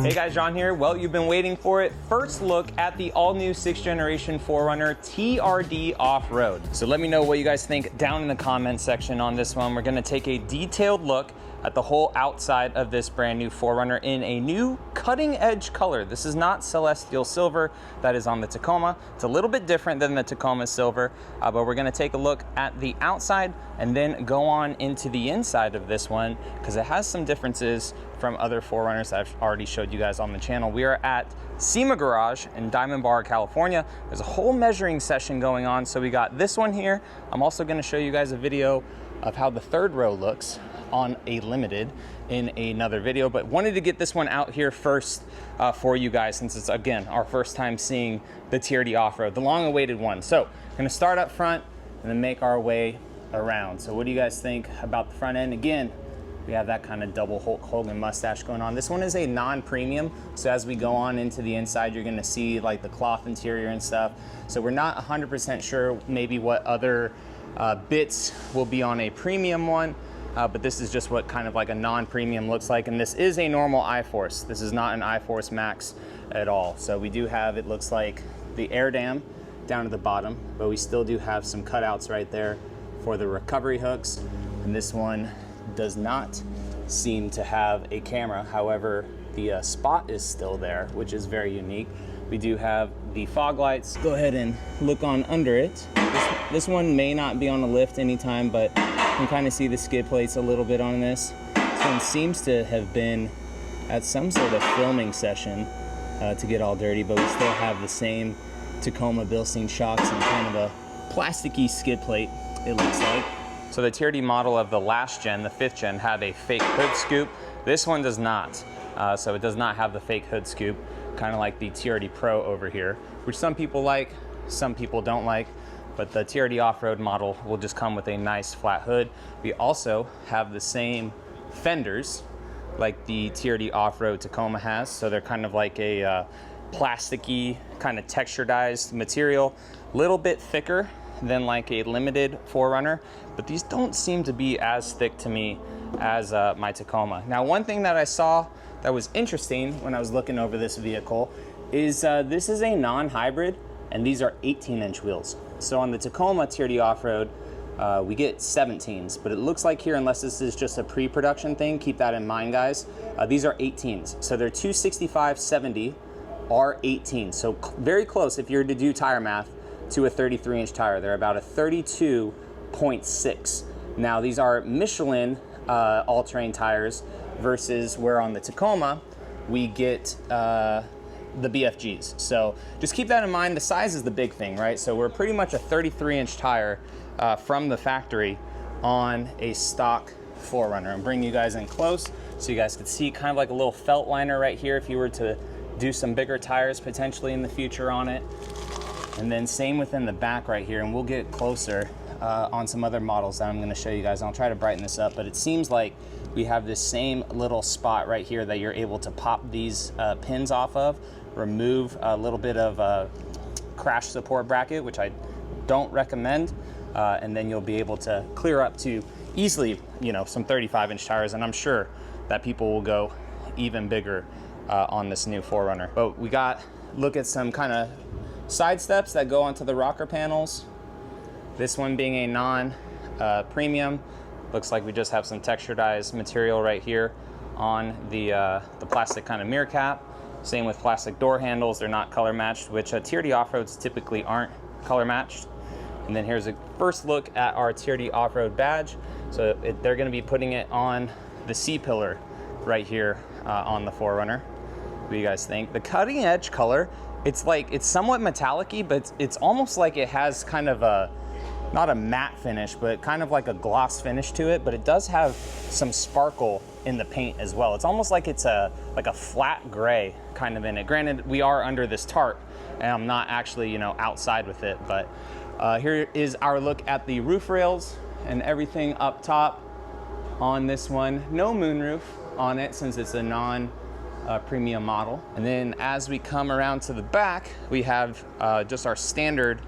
Hey guys, John here. Well, you've been waiting for it. First look at the all-new 6th generation 4Runner TRD Off Road. So let me know what you guys think down in the comment section on this one. We're gonna take a detailed look at the whole outside of this brand new 4Runner in a new cutting edge color. This is not Celestial Silver that is on the Tacoma. It's a little bit different than the Tacoma Silver, but we're gonna take a look at the outside and then go on into the inside of this one because it has some differences from other 4Runners that I've already showed you guys on the channel. We are at SEMA Garage in Diamond Bar, California. There's a whole measuring session going on. So we got this one here. I'm also gonna show you guys a video of how the third row looks on a limited in another video, but wanted to get this one out here first for you guys since it's, again, our first time seeing the TRD Off-Road, the long-awaited one. So we're gonna start up front and then make our way around. So what do you guys think about the front end? Again, we have that kind of double Hulk Hogan mustache going on. This one is a non-premium, so as we go on into the inside, you're gonna see like the cloth interior and stuff. So we're not 100% sure maybe what other bits will be on a premium one, but this is just what kind of like a non-premium looks like. And this is a normal I-Force. This is not an I-Force Max at all. So we do have, it looks like, the air dam down at the bottom, but we still do have some cutouts right there for the recovery hooks. And this one does not seem to have a camera. However, the spot is still there, which is very unique. We do have the fog lights. Go ahead and look on under it. This one may not be on a lift anytime, but you can kind of see the skid plates a little bit on this. This one seems to have been at some sort of filming session to get all dirty, but we still have the same Tacoma Bilstein shocks and kind of a plasticky skid plate, it looks like. So the TRD model of the last gen, the 5th gen, had a fake hood scoop. This one does not. So it does not have the fake hood scoop, kind of like the TRD Pro over here, which some people like, some people don't like. But the TRD Off-Road model will just come with a nice flat hood. We also have the same fenders like the TRD Off-Road Tacoma has. So they're kind of like a plasticky, kind of texturized material, a little bit thicker than like a limited 4Runner, but these don't seem to be as thick to me as my Tacoma. Now, one thing that I saw that was interesting when I was looking over this vehicle is this is a non-hybrid and these are 18-inch wheels. So on the Tacoma TRD Off-Road, we get 17s, but it looks like here, unless this is just a pre-production thing, keep that in mind, guys, these are 18s. So they're 265/70 are 18. So very close if you were to do tire math to a 33-inch tire. They're about a 32.6. Now these are Michelin all-terrain tires versus where on the Tacoma we get the BFGs. So just keep that in mind. The size is the big thing, right? So we're pretty much a 33-inch tire from the factory on a stock 4Runner. I'm bringing you guys in close so you guys can see kind of like a little felt liner right here if you were to do some bigger tires potentially in the future on it. And then same within the back right here, and we'll get closer on some other models that I'm gonna show you guys. I'll try to brighten this up, but it seems like we have this same little spot right here that you're able to pop these pins off of, remove a little bit of crash support bracket, which I don't recommend, and then you'll be able to clear up to easily, you know, some 35-inch tires, and I'm sure that people will go even bigger on this new 4Runner. But we got, look at some kind of side steps that go onto the rocker panels. This one being a non-premium, looks like we just have some texturized material right here on the plastic kind of mirror cap. Same with plastic door handles. They're not color matched, which TRD Off-Roads typically aren't color matched. And then here's a first look at our TRD Off-Road badge. So they're going to be putting it on the C-pillar right here on the 4Runner. What do you guys think? The cutting edge color, it's somewhat metallic-y, but it's almost like it has kind of a, not a matte finish, but kind of like a gloss finish to it, but it does have some sparkle in the paint as well. It's almost like it's like a flat gray kind of in it. Granted, we are under this tarp, and I'm not actually, you know, outside with it, but here is our look at the roof rails and everything up top on this one. No moonroof on it since it's a non-premium model. And then as we come around to the back, we have just our standard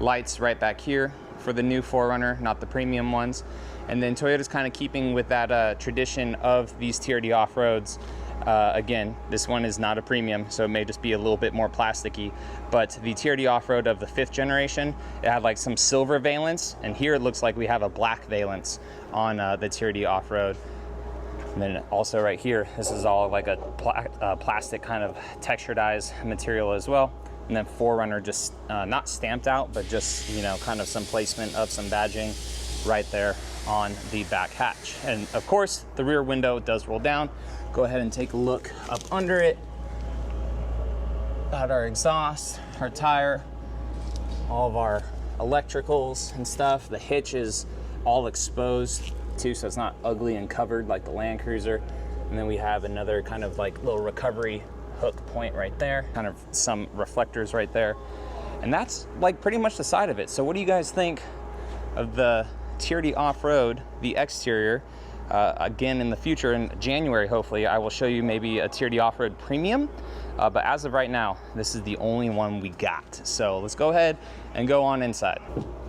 lights right back here for the new 4Runner, not the premium ones. And then Toyota's kind of keeping with that tradition of these TRD Off-Roads Again, this one is not a premium, so it may just be a little bit more plasticky, but the TRD Off Road of the 5th generation, it had like some silver valence, and here it looks like we have a black valence on the TRD Off Road. And then also right here, this is all like a plastic kind of texturedized material as well. And then 4Runner just not stamped out, but just, you know, kind of some placement of some badging right there on the back hatch. And of course, the rear window does roll down. Go ahead and take a look up under it at our exhaust, our tire, all of our electricals and stuff. The hitch is all exposed too, so it's not ugly and covered like the Land Cruiser. And then we have another kind of like little recovery hook point right there, kind of some reflectors right there. And that's like pretty much the side of it. So what do you guys think of the TRD Off Road, the exterior? Again, in the future, in January, hopefully, I will show you maybe a TRD Off Road Premium. But as of right now, this is the only one we got. So let's go ahead and go on inside.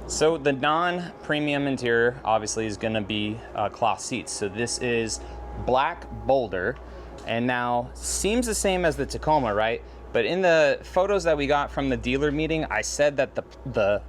So the non-premium interior obviously is gonna be cloth seats. So this is black Boulder, and now seems the same as the Tacoma, right? But in the photos that we got from the dealer meeting, I said that the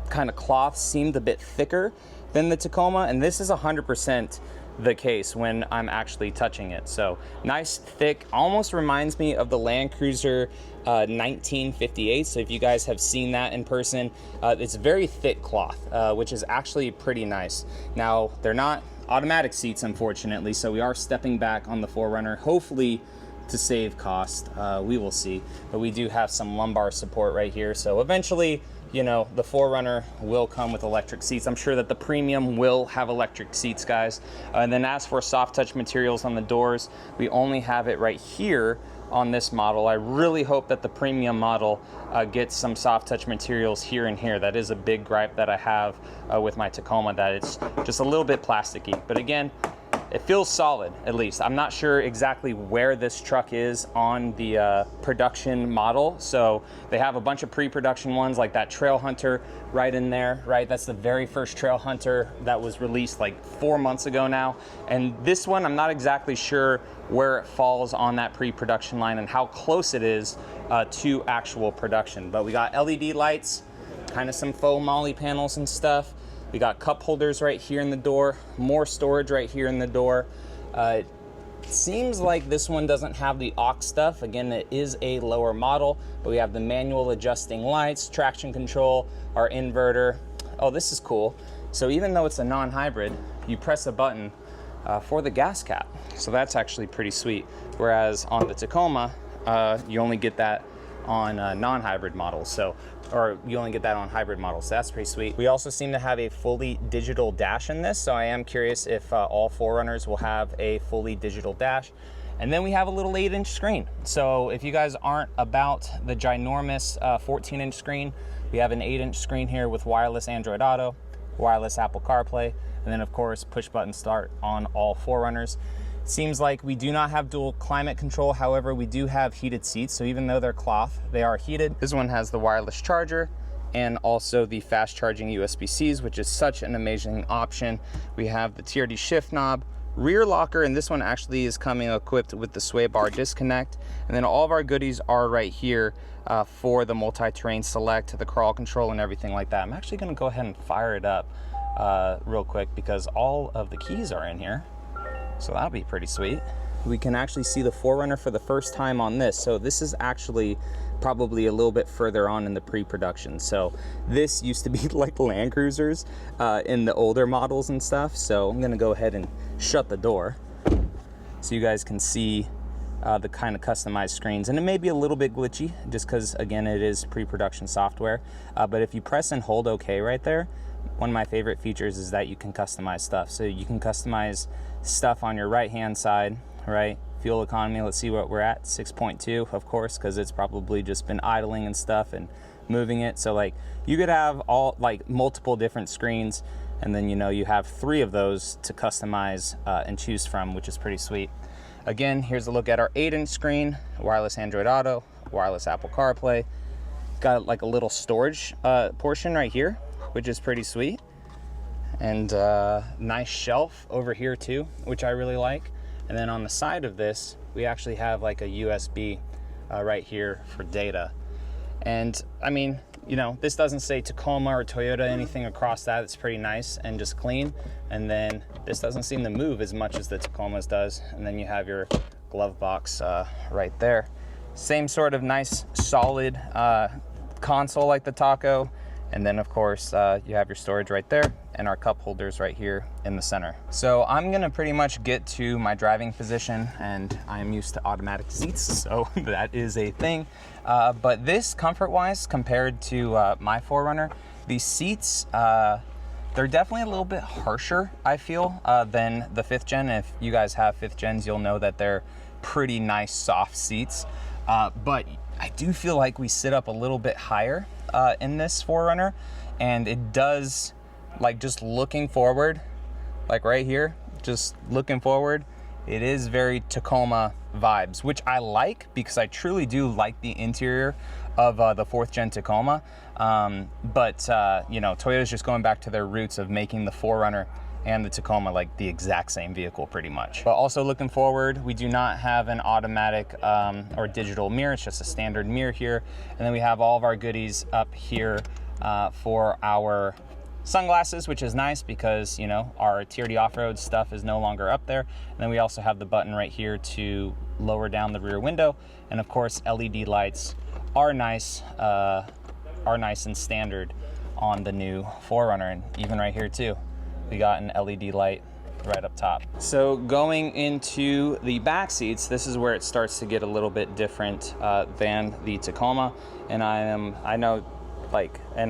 kind of cloth seemed a bit thicker than the Tacoma, and this is 100% the case when I'm actually touching it. So nice, thick, almost reminds me of the Land Cruiser 1958. So if you guys have seen that in person, it's very thick cloth, which is actually pretty nice. Now, they're not automatic seats, unfortunately, so we are stepping back on the 4Runner, hopefully to save cost. We will see, but we do have some lumbar support right here. So eventually, you know, the 4Runner will come with electric seats. I'm sure that the premium will have electric seats, guys. And then as for soft touch materials on the doors, we only have it right here on this model. I really hope that the premium model gets some soft touch materials here and here. That is a big gripe that I have with my Tacoma, that it's just a little bit plasticky. But again, it feels solid, at least. I'm not sure exactly where this truck is on the production model. So they have a bunch of pre-production ones, like that Trail Hunter right in there, right? That's the very first Trail Hunter that was released like 4 months ago now. And this one, I'm not exactly sure where it falls on that pre-production line and how close it is to actual production. But we got LED lights, kind of some faux moly panels and stuff. We got cup holders right here in the door, more storage right here in the door. It seems like this one doesn't have the aux stuff. Again, it is a lower model, but we have the manual adjusting lights, traction control, our inverter. Oh, this is cool. So even though it's a non-hybrid, you press a button for the gas cap. So that's actually pretty sweet. Whereas on the Tacoma, you only get that on non-hybrid models, or you only get that on hybrid models, so that's pretty sweet. We also seem to have a fully digital dash in this, so I am curious if all 4Runners will have a fully digital dash. And then we have a little 8-inch screen. So if you guys aren't about the ginormous 14-inch screen, we have an 8-inch screen here with wireless Android Auto, wireless Apple CarPlay, and then of course push button start on all 4Runners. Seems like we do not have dual climate control. However, we do have heated seats. So even though they're cloth, they are heated. This one has the wireless charger and also the fast charging USB-Cs, which is such an amazing option. We have the TRD shift knob, rear locker, and this one actually is coming equipped with the sway bar disconnect. And then all of our goodies are right here for the multi-terrain select, the crawl control and everything like that. I'm actually gonna go ahead and fire it up real quick because all of the keys are in here. So that'll be pretty sweet. We can actually see the 4Runner for the first time on this. So this is actually probably a little bit further on in the pre-production. So this used to be like Land Cruisers in the older models and stuff. So I'm gonna go ahead and shut the door so you guys can see the kind of customized screens. And it may be a little bit glitchy just because, again, it is pre-production software. But if you press and hold OK right there, one of my favorite features is that you can customize stuff. So you can customize stuff on your right hand side, right? Fuel economy, let's see what we're at, 6.2, of course, because it's probably just been idling and stuff and moving it. So like you could have all like multiple different screens, and then, you know, you have 3 of those to customize and choose from, which is pretty sweet. Again, here's a look at our 8-inch screen, wireless Android Auto, wireless Apple CarPlay. Got like a little storage portion right here, which is pretty sweet. And nice shelf over here too, which I really like. And then on the side of this, we actually have like a USB right here for data. And I mean, you know, this doesn't say Tacoma or Toyota, anything across that. It's pretty nice and just clean. And then this doesn't seem to move as much as the Tacoma's does. And then you have your glove box right there. Same sort of nice solid console like the Taco. And then of course you have your storage right there and our cup holders right here in the center. So I'm gonna pretty much get to my driving position, and I'm used to automatic seats, so that is a thing. But this comfort-wise, compared to my 4Runner, these seats, they're definitely a little bit harsher, I feel, than the 5th gen. If you guys have 5th gens, you'll know that they're pretty nice soft seats. But I do feel like we sit up a little bit higher in this 4Runner, and it does, like, just looking forward, like right here, just looking forward, it is very Tacoma vibes, which I like because I truly do like the interior of the 4th gen Tacoma. But you know, Toyota's just going back to their roots of making the 4Runner and the Tacoma like the exact same vehicle pretty much. But also looking forward, we do not have an automatic or digital mirror. It's just a standard mirror here. And then we have all of our goodies up here for our sunglasses, which is nice because, you know, our TRD Off Road stuff is no longer up there. And then we also have the button right here to lower down the rear window. And of course, LED lights are nice and standard on the new 4Runner, and even right here too. We got an LED light right up top. So going into the back seats, this is where it starts to get a little bit different than the Tacoma. And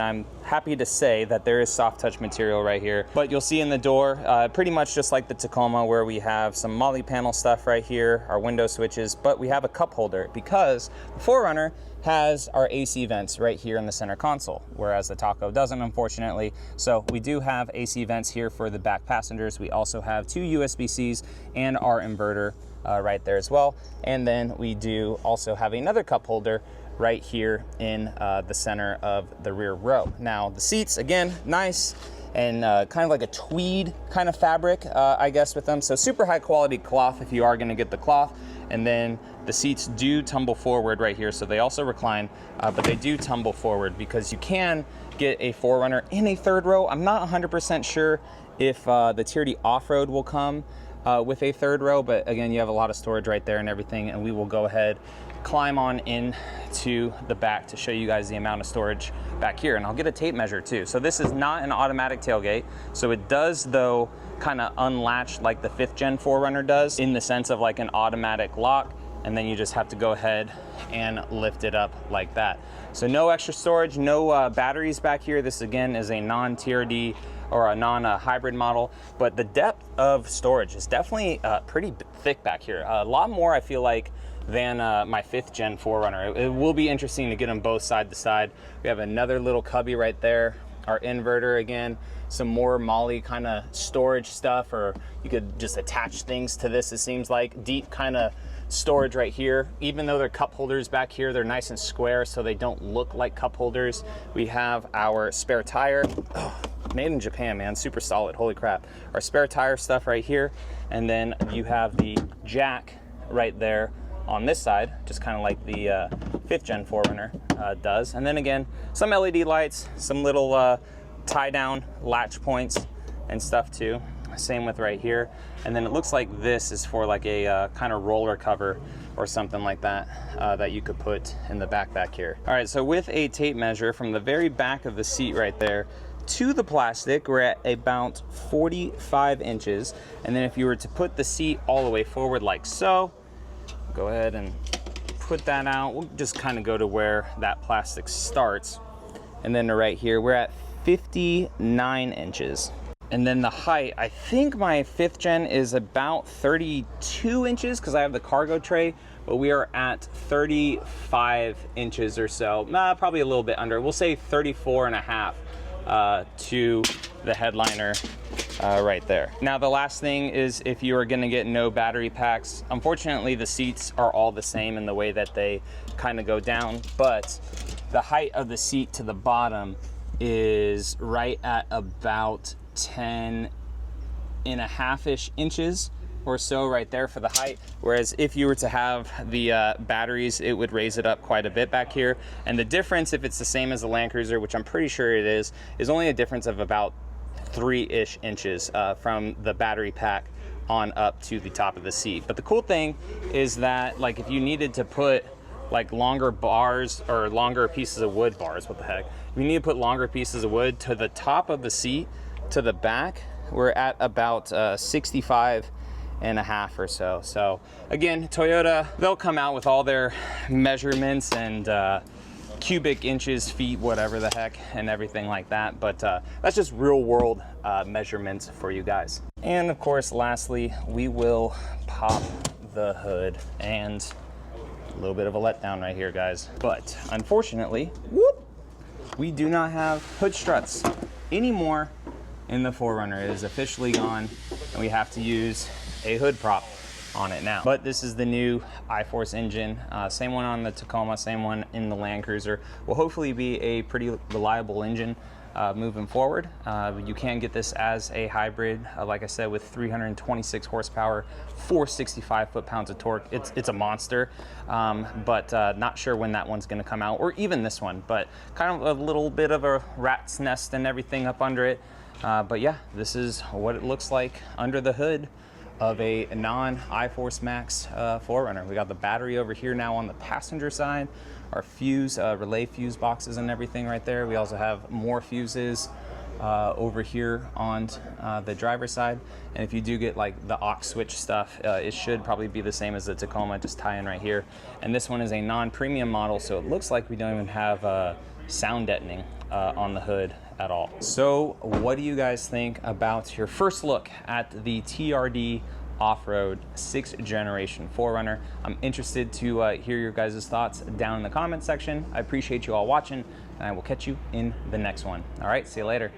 I'm happy to say that there is soft touch material right here. But you'll see in the door, pretty much just like the Tacoma, where we have some Moly panel stuff right here, our window switches, but we have a cup holder because the 4Runner has our AC vents right here in the center console, whereas the Taco doesn't, unfortunately. So we do have AC vents here for the back passengers. We also have 2 USB-Cs and our inverter right there as well. And then we do also have another cup holder right here in the center of the rear row. Now the seats, again, nice and kind of like a tweed kind of fabric, I guess, with them. So super high quality cloth if you are gonna get the cloth. And then the seats do tumble forward right here. So they also recline, but they do tumble forward because you can get a 4Runner in a 3rd row. I'm not 100% sure if the TRD Off Road will come with a 3rd row, but again, you have a lot of storage right there and everything. And we will go ahead, climb on in to the back to show you guys the amount of storage back here. And I'll get a tape measure too. So this is not an automatic tailgate. So it does, though, kind of unlatch like the 5th gen 4Runner does, in the sense of like an automatic lock. And then you just have to go ahead and lift it up like that. So no extra storage, no batteries back here. This again is a non-TRD or a non-hybrid model, but the depth of storage is definitely pretty thick back here. A lot more, I feel like, than my 5th gen 4Runner. It will be interesting to get them both side to side. We have another little cubby right there, our inverter again, some more Moly kind of storage stuff, or you could just attach things to this. It seems like deep kind of storage right here. Even though they're cup holders back here, they're nice and square so they don't look like cup holders. We have our spare tire. Oh, made in Japan, man, super solid, holy crap. Our spare tire stuff right here. And then you have the jack right there on this side, just kind of like the 5th gen 4Runner does. And then again, some LED lights, some little tie down latch points and stuff too. Same with right here. And then it looks like this is for like a kind of roller cover or something like that that you could put in the back here. All right, so with a tape measure from the very back of the seat right there to the plastic, we're at about 45 inches. And then if you were to put the seat all the way forward like so, go ahead and put that out. We'll just kind of go to where that plastic starts. And then to right here, we're at 59 inches. And then the height, I think my 5th gen is about 32 inches because I have the cargo tray, but we are at 35 inches or so, probably a little bit under. We'll say 34 and a half to the headliner right there. Now the last thing is, if you are gonna get no battery packs, unfortunately the seats are all the same in the way that they kind of go down, but the height of the seat to the bottom is right at about 10 and a half-ish inches or so right there for the height. Whereas if you were to have the batteries, it would raise it up quite a bit back here. And the difference, if it's the same as the Land Cruiser, which I'm pretty sure it is only a difference of about 3-ish inches from the battery pack on up to the top of the seat. But the cool thing is that, like, if you needed to put like longer bars or longer pieces of wood bars, what the heck, if you need to put longer pieces of wood to the top of the seat to the back, we're at about 65 and a half or so. So again, Toyota, they'll come out with all their measurements and cubic inches, feet, whatever the heck, and everything like that. But that's just real world measurements for you guys. And of course, lastly, we will pop the hood, and a little bit of a letdown right here, guys. But unfortunately, whoop, we do not have hood struts anymore in the 4Runner. It is officially gone, and we have to use a hood prop on it now. But this is the new iForce engine, same one on the Tacoma, same one in the Land Cruiser. Will hopefully be a pretty reliable engine moving forward. You can get this as a hybrid, like I said, with 326 horsepower, 465 foot-pounds of torque. It's a monster, but not sure when that one's gonna come out, or even this one, but kind of a little bit of a rat's nest and everything up under it. But yeah, this is what it looks like under the hood of a non-iForce Max 4Runner. We got the battery over here now on the passenger side, our fuse, relay fuse boxes and everything right there. We also have more fuses over here on the driver's side. And if you do get like the aux switch stuff, it should probably be the same as the Tacoma, just tie in right here. And this one is a non-premium model, so it looks like we don't even have sound deadening on the hood at all. So what do you guys think about your first look at the TRD Off Road 6th generation 4Runner? I'm interested to hear your guys' thoughts down in the comment section. I appreciate you all watching, and I will catch you in the next one. All right, see you later.